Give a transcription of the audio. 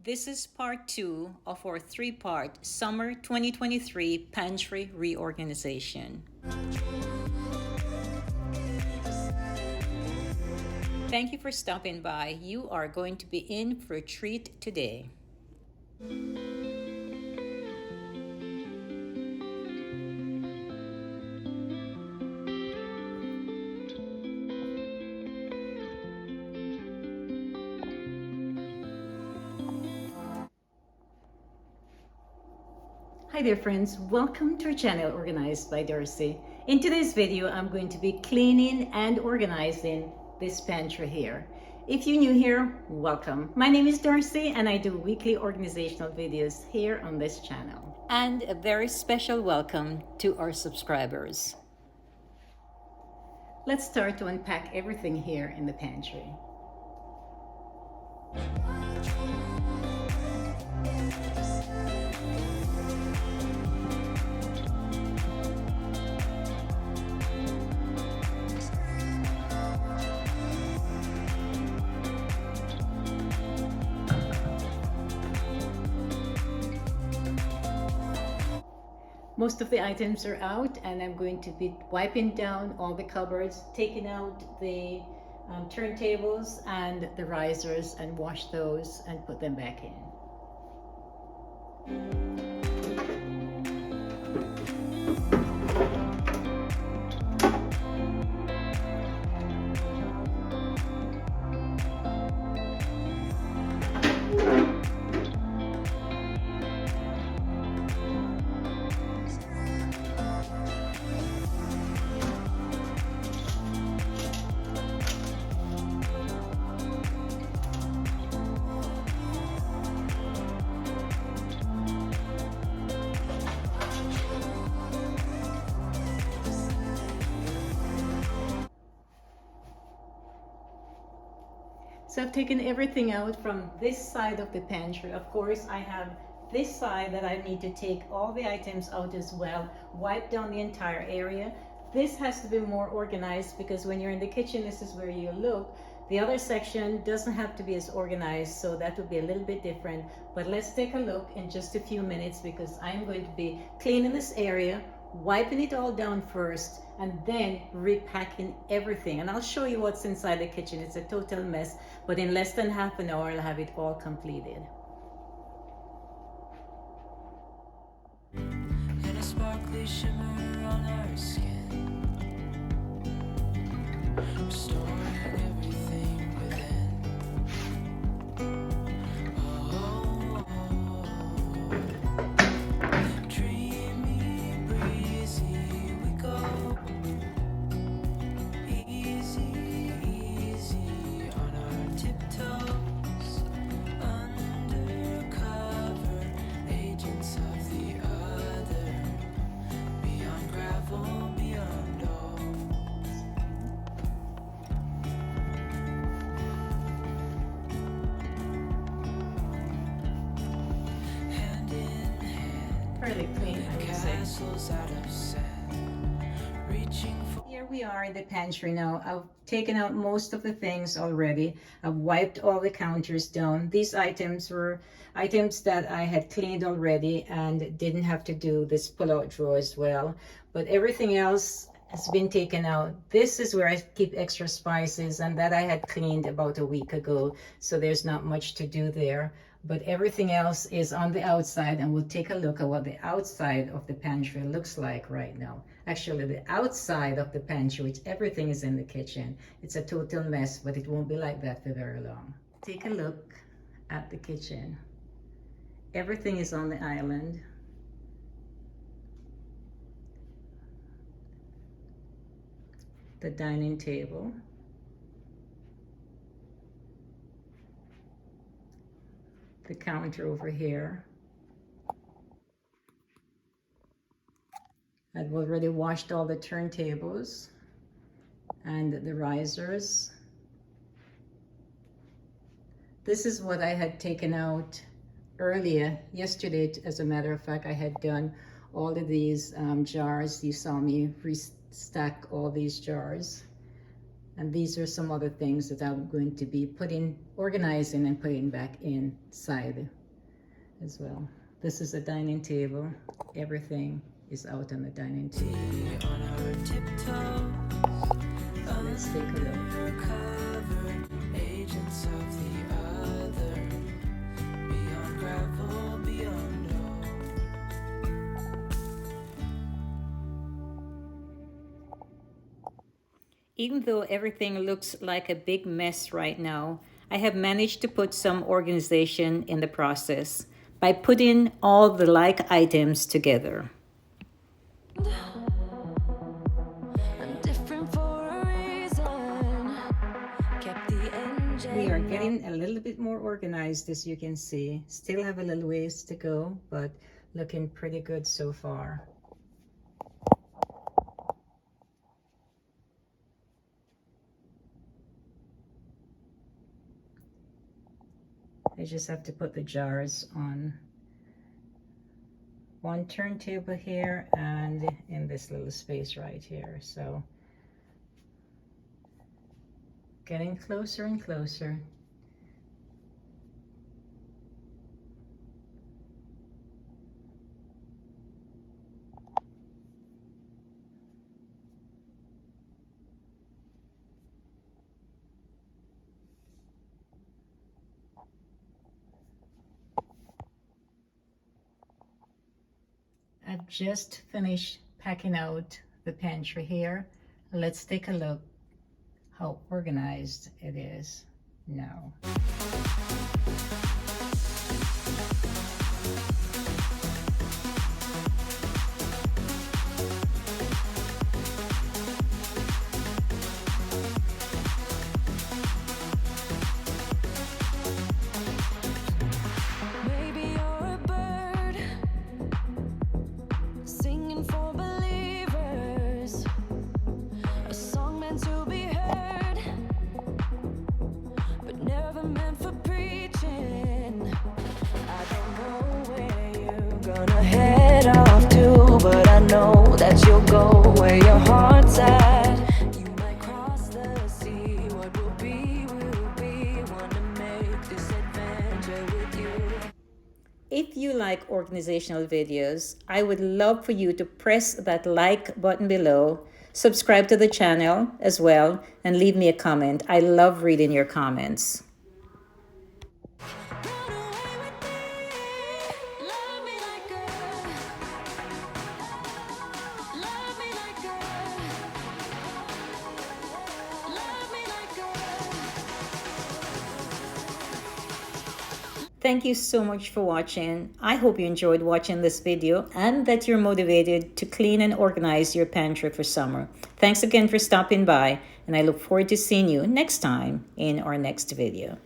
This is part 2 of our 3-part Summer 2023 Pantry Reorganization. Thank you for stopping by. You are going to be in for a treat today. Hi there friends, welcome to our channel Organized by Darcy. In today's video, I'm going to be cleaning and organizing this pantry here. If you're new here, welcome. My name is Darcy and I do weekly organizational videos here on this channel. And a very special welcome to our subscribers. Let's start to unpack everything here in the pantry. Most of the items are out and I'm going to be wiping down all the cupboards, taking out the turntables and the risers and wash those and put them back in. So I've taken everything out from this side of the pantry. Of course, I have this side that I need to take all the items out as well, wipe down the entire area. This has to be more organized because when you're in the kitchen, this is where you look. The other section doesn't have to be as organized, so that would be a little bit different. But let's take a look in just a few minutes because I'm going to be cleaning this area, wiping it all down first, and then repacking everything. And I'll show you what's inside the kitchen. It's a total mess, but in less than half an hour, I'll have it all completed. And a sparkly shimmer on our skin, restoring everything within. Oh, dreamy, breezy, we go. Easy, easy on our tiptoes, undercover agents of the other, beyond gravel, beyond all. Hand in hand, fairly clean, I would say. Castles out of sand, reaching for. Here we are in the pantry now. I've taken out most of the things already. I've wiped all the counters down. These items were items that I had cleaned already and didn't have to do this pull-out drawer as well. But everything else has been taken out. This is where I keep extra spices, and that I had cleaned about a week ago. So there's not much to do there. But everything else is on the outside, and we'll take a look at what the outside of the pantry looks like right now. Actually, the outside of the pantry, which everything is in the kitchen. It's a total mess, but it won't be like that for very long. Take a look at the kitchen. Everything is on the island. The dining table. The counter over here. I've already washed all the turntables and the risers. This is what I had taken out earlier, yesterday. As a matter of fact, I had done all of these jars. You saw me restock all these jars. And these are some other things that I'm going to be organizing and putting back inside as well. This is a dining table. Everything is out on the dining table. So let's take a look. Even though everything looks like a big mess right now, I have managed to put some organization in the process by putting all the like items together. We are getting a little bit more organized, as you can see. Still have a little ways to go, but looking pretty good so far. I just have to put the jars on one turntable here and in this little space right here. So getting closer and closer. I've just finished packing out the pantry here. Let's take a look how organized it is now. Head off to, but I know that you'll go where your heart's at. You might cross the sea. What will be, want to make this adventure with you. If you like organizational videos, I would love for you to press that like button below, subscribe to the channel as well, and leave me a comment. I love reading your comments. Thank you so much for watching. I hope you enjoyed watching this video and that you're motivated to clean and organize your pantry for summer. Thanks again for stopping by, and I look forward to seeing you next time in our next video.